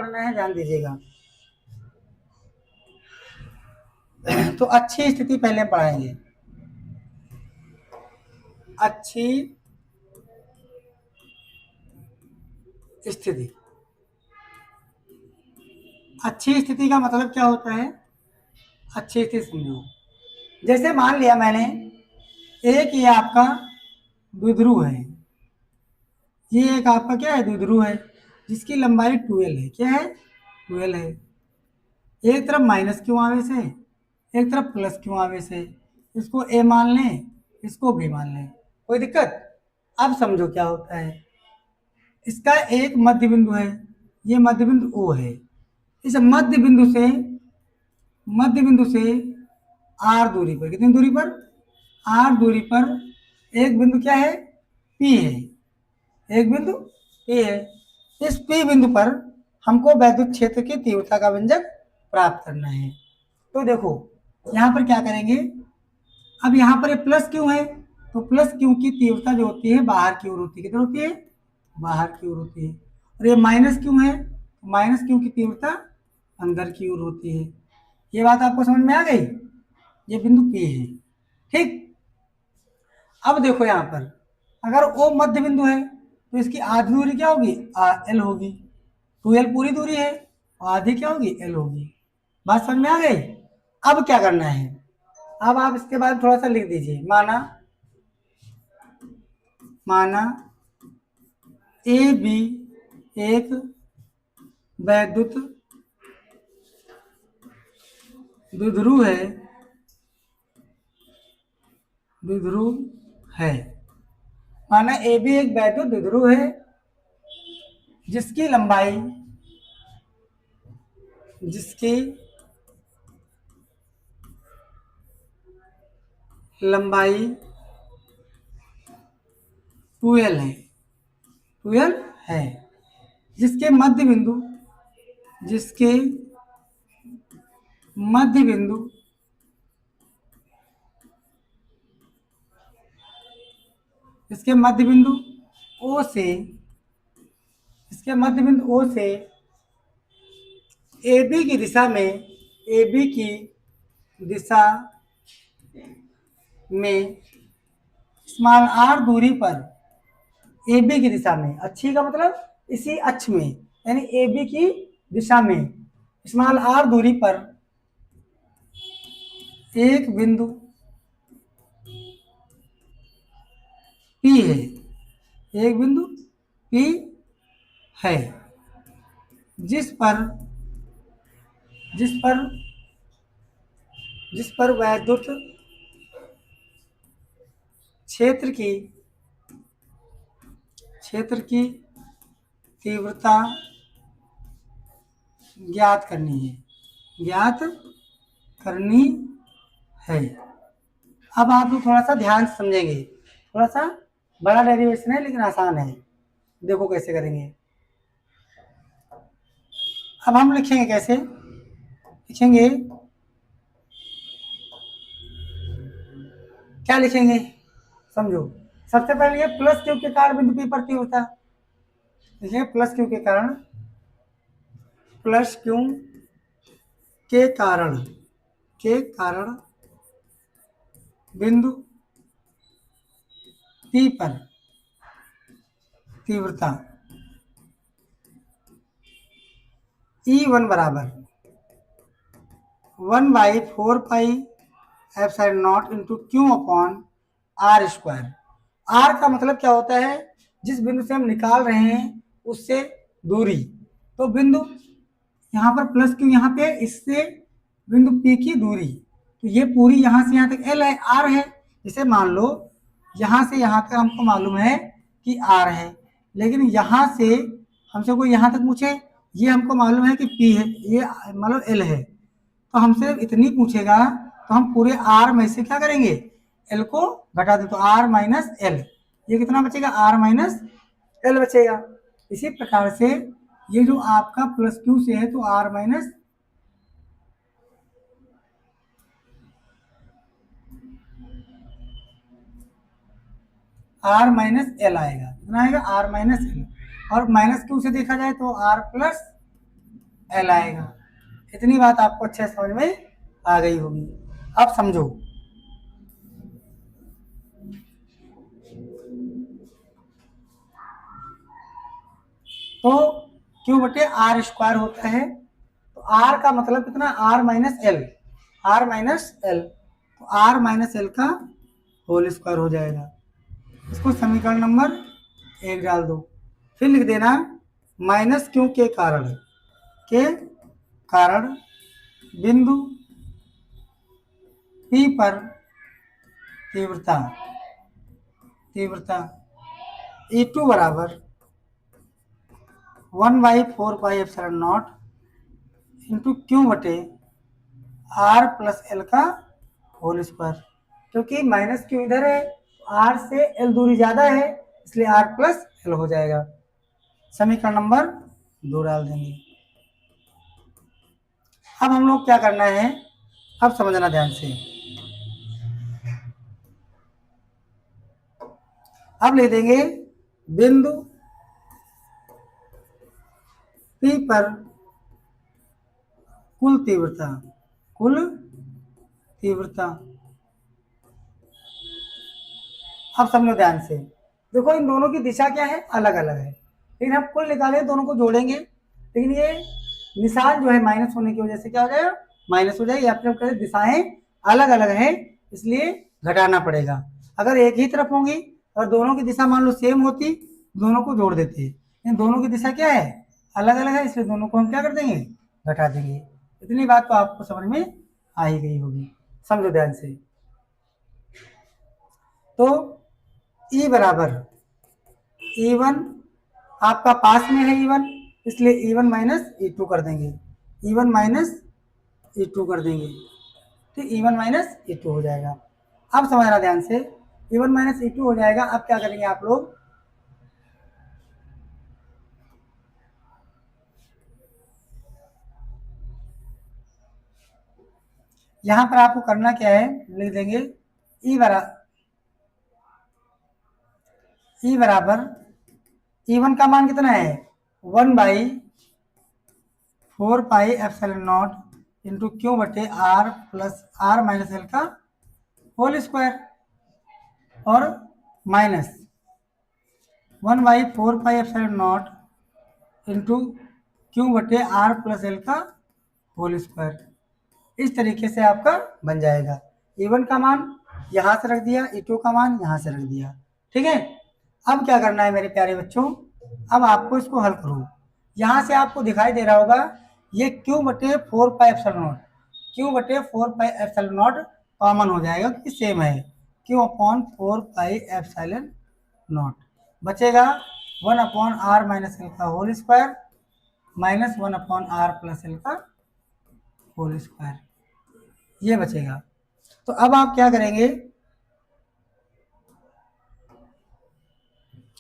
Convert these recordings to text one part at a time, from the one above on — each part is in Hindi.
पढ़ना है ध्यान दीजिएगा। तो अच्छी स्थिति पहले पढ़ाएंगे। अच्छी स्थिति, अच्छी स्थिति का मतलब क्या होता है? अच्छी स्थिति समझो, जैसे मान लिया मैंने एक ये आपका द्विध्रुव है, ये एक आपका क्या है? द्विध्रुव है, जिसकी लंबाई 12 है। क्या है? 12 है। एक तरफ माइनस क्यों आवेश है, एक तरफ प्लस क्यों आवेश है? इसको ए मान लें, इसको बी मान लें, कोई दिक्कत? अब समझो क्या होता है। इसका एक मध्य बिंदु है, ये मध्य बिंदु ओ है। इस मध्य बिंदु से आर दूरी पर, कितनी दूरी पर? आर दूरी पर एक बिंदु क्या है? पी है। एक बिंदु पी है। इस पी बिंदु पर हमको वैद्युत क्षेत्र की तीव्रता का व्यंजक प्राप्त करना है। तो देखो यहाँ पर क्या करेंगे, अब यहाँ पर ये प्लस क्यों है? तो प्लस क्यों की तीव्रता जो होती है बाहर की ओर होती है। किधर होती है? बाहर की ओर होती है। और ये माइनस क्यों है? माइनस क्यों की तीव्रता अंदर की ओर होती है। ये बात आपको समझ में आ गई? ये बिंदु P है, ठीक। अब देखो यहाँ पर अगर O मध्य बिंदु है तो इसकी आधी दूरी क्या होगी? L होगी। 2L पूरी दूरी है और आधी क्या होगी? L होगी। बात समझ में आ गई? अब क्या करना है, अब आप इसके बाद थोड़ा सा लिख दीजिए। माना ए बी एक वैद्युत द्विध्रुव है। माना ए बी एक वैद्युत द्विध्रुव है जिसकी लंबाई 12 है, जिसके मध्य बिंदु O से AB की दिशा में स्मॉल r दूरी पर AB की दिशा में, अच्छी का मतलब इसी अक्ष में, यानी AB की दिशा में स्मॉल r दूरी पर एक बिंदु P है। एक बिंदु P है जिस पर वैद्युत क्षेत्र की तीव्रता ज्ञात करनी है। अब आप लोग थोड़ा सा ध्यान से समझेंगे, थोड़ा सा बड़ा डेरिवेशन है लेकिन आसान है। देखो कैसे करेंगे। अब हम लिखेंगे, कैसे लिखेंगे, क्या लिखेंगे समझो। सबसे पहले ये प्लस क्यू के कारण बिंदु P पर तीव्रता लिखेंगे। प्लस क्यू के कारण बिंदु P पर तीव्रता E1 बराबर 1/4πε0 into Q upon R square. R का मतलब क्या होता है? जिस बिंदु से हम निकाल रहे हैं उससे दूरी। तो बिंदु यहाँ पर प्लस क्यू यहाँ पे, इससे बिंदु P की दूरी, तो ये पूरी यहाँ से यहाँ तक L है, R है। जैसे मान लो यहाँ से यहाँ तक हमको मालूम है कि R है, लेकिन यहाँ से हमसे कोई यहाँ तक पूछे, ये हमको मालूम है कि P है, ये मतलब L है, तो हमसे इतनी पूछेगा तो हम पूरे R में से क्या करेंगे? L को घटा दें, तो R माइनस L, ये कितना बचेगा? R माइनस L बचेगा। इसी प्रकार से ये जो आपका प्लस क्यू से है तो R माइनस L आएगा। कितना आएगा? R minus L। और माइनस क्यू से देखा जाए तो R प्लस एल आएगा। इतनी बात आपको अच्छे से समझ में आ गई होगी। अब समझो, तो क्यू बटे आर स्क्वायर होता है, तो आर का मतलब कितना, R minus L, R minus L, तो आर माइनस एल का होल स्क्वायर हो जाएगा। इसको समीकरण नंबर 1 डाल दो, फिर लिख देना माइनस क्यू के कारण बिंदु पी पर तीव्रता तीव्रता E2 बराबर 1/4πε0 इंटू क्यू बटे आर प्लस एल का होल स्क्वायर। क्योंकि माइनस क्यू इधर है, आर से एल दूरी ज्यादा है, इसलिए आर प्लस एल हो जाएगा। समीकरण नंबर 2 डाल देंगे। अब हम लोग क्या करना है, अब समझना ध्यान से। अब ले देंगे बिंदु P पर कुल तीव्रता। अब समझो ध्यान से, देखो इन दोनों की दिशा क्या है, अलग अलग है, लेकिन हम कुल निकालें दोनों को जोड़ेंगे, लेकिन ये निशान जो है माइनस होने की वजह से क्या हो जाएगा, माइनस हो जाएगी, या फिर हम दिशाएं अलग अलग है इसलिए घटाना पड़ेगा। अगर एक ही तरफ होंगी और दोनों की दिशा मान लो सेम होती, दोनों को जोड़ देते, इन दोनों की दिशा क्या है, अलग अलग है, इसलिए दोनों को हम क्या कर देंगे, घटा देंगे। इतनी बात तो आपको समझ में आ ही गई होगी। समझो ध्यान से, तो E बराबर E1 आपका पास में है E1, इसलिए E1 माइनस E2 कर देंगे, E1 माइनस E2 कर देंगे, तो E1 माइनस E2 हो जाएगा। अब समझना ध्यान से, E1 माइनस E2 हो जाएगा। अब क्या करेंगे आप लोग, यहां पर आपको करना क्या है, लिख देंगे E बराबर E1 का मान कितना है, 1/4πε0 इंटू क्यू बटे R plus R minus L का होल स्क्वायर, और माइनस 1/4πε0 इंटू क्यू बटे आर प्लस एल का होल स्क्वायर। इस तरीके से आपका बन जाएगा। E1 का मान यहां से रख दिया, E2 का मान यहां से रख दिया, ठीक है। अब क्या करना है मेरे प्यारे बच्चों, अब आपको इसको हल करो। यहां से आपको दिखाई दे रहा होगा ये क्यू बटे 4πε0, क्यू बटे 4πε0 कॉमन हो जाएगा क्योंकि सेम है, क्यू अपॉन 4πε0 बचेगा 1/r माइनस एल का whole square minus 1/r plus L का होल स्क्वायर, ये बचेगा। तो अब आप क्या करेंगे,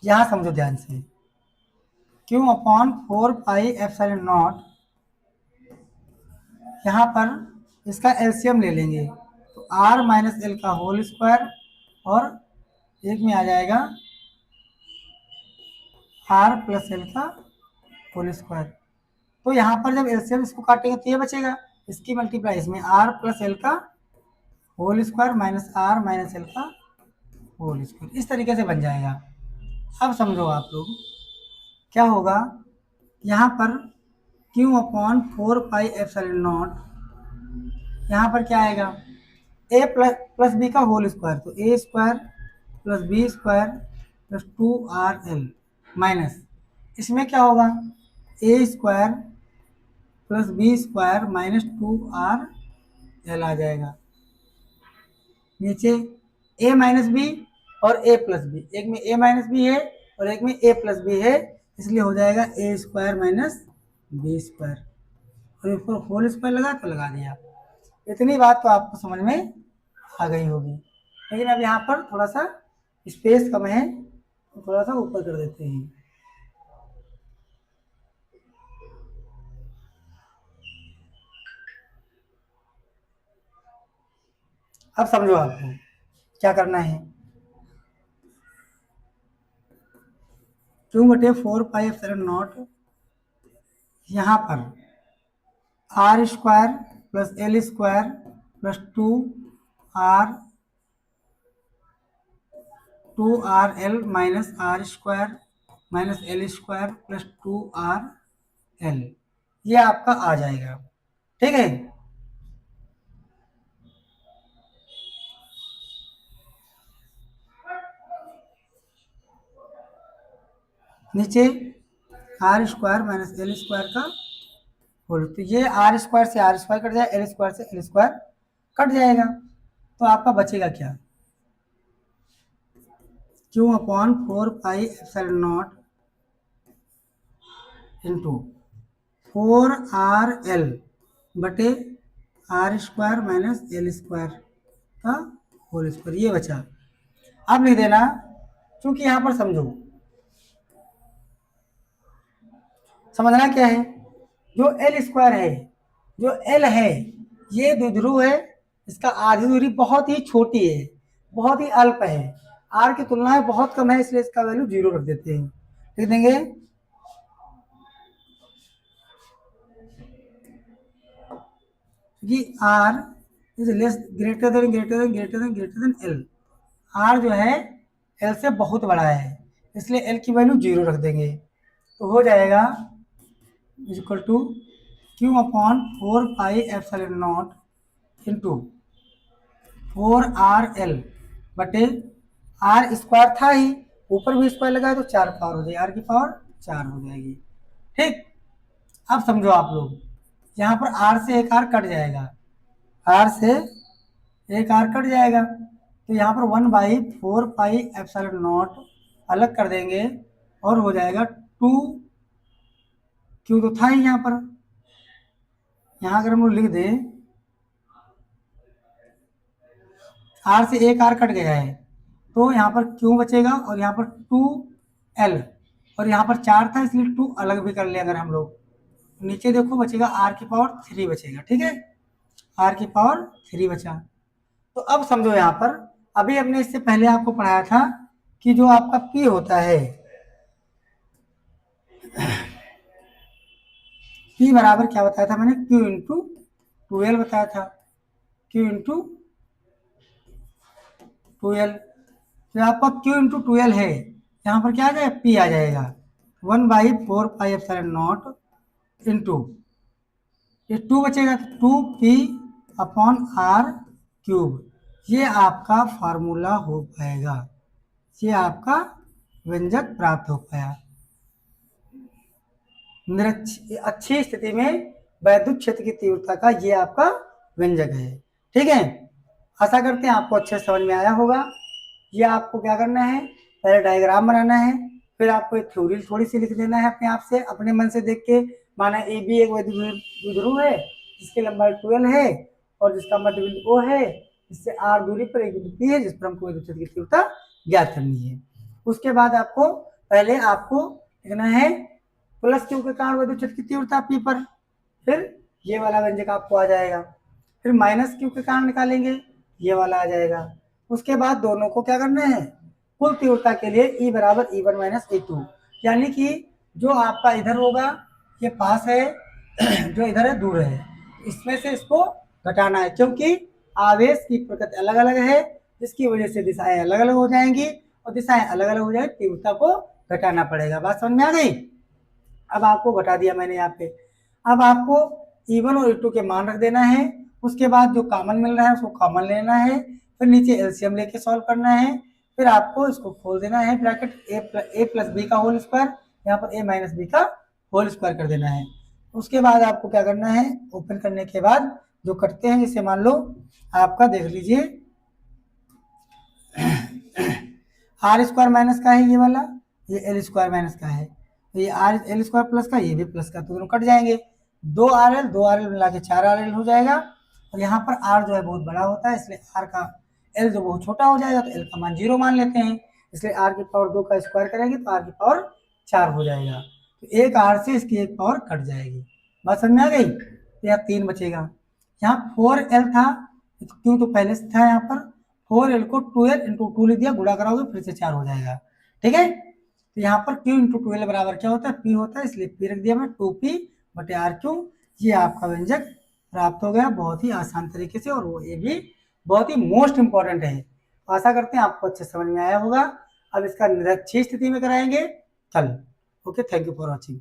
यहां समझो ध्यान से, क्यू अपॉन 4πε0, यहाँ पर इसका एलसीएम ले लेंगे, तो आर माइनस एल का होल स्क्वायर और एक में आ जाएगा आर प्लस एल का होल स्क्वायर। तो यहाँ पर जब एलसीएम इसको काटेंगे तो ये बचेगा, इसकी मल्टीप्लाई इसमें आर प्लस एल का whole square minus R minus L का होल स्क्वायर, इस तरीके से बन जाएगा। अब समझो आप लोग क्या होगा, यहाँ पर क्यू अपॉन 4πε0, यहाँ पर क्या आएगा, ए प्लस बी का होल स्क्वायर, तो A square plus B square plus 2RL minus, इसमें क्या होगा, A square plus B square minus 2RL आ जाएगा। नीचे ए माइनस बी और ए प्लस बी, एक में ए माइनस बी है और एक में ए प्लस बी है, इसलिए हो जाएगा ए स्क्वायर माइनस बी स्क्वायर, और ऊपर होल स्क्वायर लगा तो लगा दिया। इतनी बात तो आपको समझ में आ गई होगी, लेकिन अब यहाँ पर थोड़ा सा स्पेस कम है तो थोड़ा सा ऊपर कर देते हैं। अब समझो आपको क्या करना है, क्यू बटे 4πε0 यहाँ पर R square plus L square plus R 2RL minus R square minus L square plus 2RL, ये आपका आ जाएगा। ठीक है, नीचे R square minus L square का होल, तो ये आर स्क्वायर से आर स्क्वायर कट जाएगा, एल स्क्वायर से एल स्क्वायर कट जाएगा, तो आपका बचेगा क्या, Q upon 4 pi epsilon naught into 4RL बटे R square minus L square का होल स्क्वायर, ये बचा। अब लिख देना, क्योंकि यहाँ पर समझना क्या है, जो एल स्क्वायर है, जो एल है, ये द्विध्रुव है, इसका आधी दूरी बहुत ही छोटी है, बहुत ही अल्प है, आर की तुलना में बहुत कम है, इसलिए इसका वैल्यू 0 रख देते हैं। लिख देंगे कि R is less greater than L, R जो है एल से बहुत बड़ा है, इसलिए एल की वैल्यू 0 रख देंगे, तो हो जाएगा is equal to Q upon 4 pi epsilon naught into 4RL बटे आर स्क्वायर था ही, ऊपर भी स्क्वायर लगाए तो 4 पावर हो जाएगी, आर की पावर 4 हो जाएगी। ठीक, अब समझो आप लोग, यहाँ पर आर से एक आर कट जाएगा, आर से एक आर कट जाएगा, तो यहाँ पर 1/4 पाई एप्सिलॉन नॉट अलग कर देंगे और हो जाएगा 2 क्यू, तो था ही यहाँ पर, यहाँ अगर हम लोग लिख दें आर से एक आर कट गया है, तो यहाँ पर क्यू बचेगा और यहाँ पर 2L, और यहाँ पर 4 था इसलिए 2 अलग भी कर लिया अगर हम लोग, नीचे देखो बचेगा आर की पावर 3 बचेगा। ठीक है, आर की पावर 3 बचा। तो अब समझो यहाँ पर, अभी हमने इससे पहले आपको पढ़ाया था कि जो आपका P होता है, P बराबर क्या बताया था मैंने, Q इंटू 2L बताया था, Q इंटू 2L, तो आपका Q इंटू 2L है, यहाँ पर क्या आ जाएगा, P आ जाएगा 1/4 पाई एप्सिलॉन नॉट इंटू ये 2 बचेगा, 2P अपॉन आर क्यूब, ये आपका फार्मूला हो पाएगा, ये आपका व्यंजक प्राप्त हो पाया। अच्छी स्थिति में वैद्युत क्षेत्र की तीव्रता का ये आपका व्यंजक है। ठीक है, आशा करते हैं आपको अच्छे से समझ में आया होगा। ये आपको क्या करना है, पहले डायग्राम बनाना है, फिर आपको एक थ्योरी थोड़ी सी लिख देना है अपने आप से, अपने मन से देख के, माना ए बी एक द्विध्रुव है जिसकी लंबाई 12 है और जिसका मध्य बिंदु O है, इससे r दूरी पर एक बिंदु P है जिस पर हमको विद्युत क्षेत्र की तीव्रता ज्ञात करनी है। उसके बाद आपको पहले आपको लिखना है प्लस क्यू के कारण विद्युत क्षेत्र की तीव्रता P पर, फिर ये वाला व्यंजक आपको आ जाएगा, फिर माइनस क्यू के कारण निकालेंगे, ये वाला आ जाएगा। उसके बाद दोनों को क्या करना है, कुल तीव्रता के लिए E बराबर E1 माइनस E2, यानी कि जो आपका इधर होगा ये पास है, जो इधर है दूर है, इसमें से इसको घटाना है, क्योंकि आवेश की प्रकृति अलग अलग है, जिसकी वजह से दिशाएं अलग अलग हो जाएंगी, और दिशाएं अलग अलग हो जाएगी, तीव्रता को घटाना पड़ेगा। बात समझ में आ गई। अब आपको घटा दिया मैंने यहाँ पे, अब आपको E1 और E2 के मान रख देना है, उसके बाद जो कॉमन मिल रहा है उसको कॉमन लेना है, फिर नीचे एलसीएम लेके सॉल्व करना है, फिर आपको इसको खोल देना है ब्रैकेट ए प्लस बी का होल स्क्वायर, यहाँ पर ए माइनस बी का होल स्क्वायर कर देना है। उसके बाद आपको क्या करना है, ओपन करने के बाद जो कटते हैं, जैसे मान लो आपका देख लीजिए आर स्क्वायर माइनस का है ये वाला, ये एल स्क्वायर माइनस का है, तो ये आर एल स्क्वायर प्लस का, ये भी प्लस का, तो दोनों कट जाएंगे, 2RL मिला के 4RL हो जाएगा, और यहाँ पर आर जो है बहुत बड़ा होता है, इसलिए आर का एल जो बहुत छोटा हो जाएगा, तो एल का मान 0 मान लेते हैं, इसलिए आर की पावर 2 का स्क्वायर करेंगे तो आर की पावर 4 हो जाएगा, तो एक आर से इसकी एक पावर कट जाएगी। बात समझ में आ गई। तो यहाँ 3 बचेगा, यहाँ 4L था, क्यों तो पहले से था, यहाँ पर 4L को 2L इंटू 2 लिख दिया, गुणा कराओगे फिर से 4 हो जाएगा। ठीक है, तो यहाँ पर Q इंटू 2L बराबर क्या होता है, P होता है, इसलिए P रख दिया मैं 2P बटे आर क्यू, ये आपका व्यंजक प्राप्त हो गया बहुत ही आसान तरीके से, और वो ये भी बहुत ही मोस्ट इंपॉर्टेंट है। तो आशा करते हैं आपको अच्छे समझ में आया होगा। अब इसका निरक्षीय स्थिति में कराएंगे कल। Okay, thank you for watching.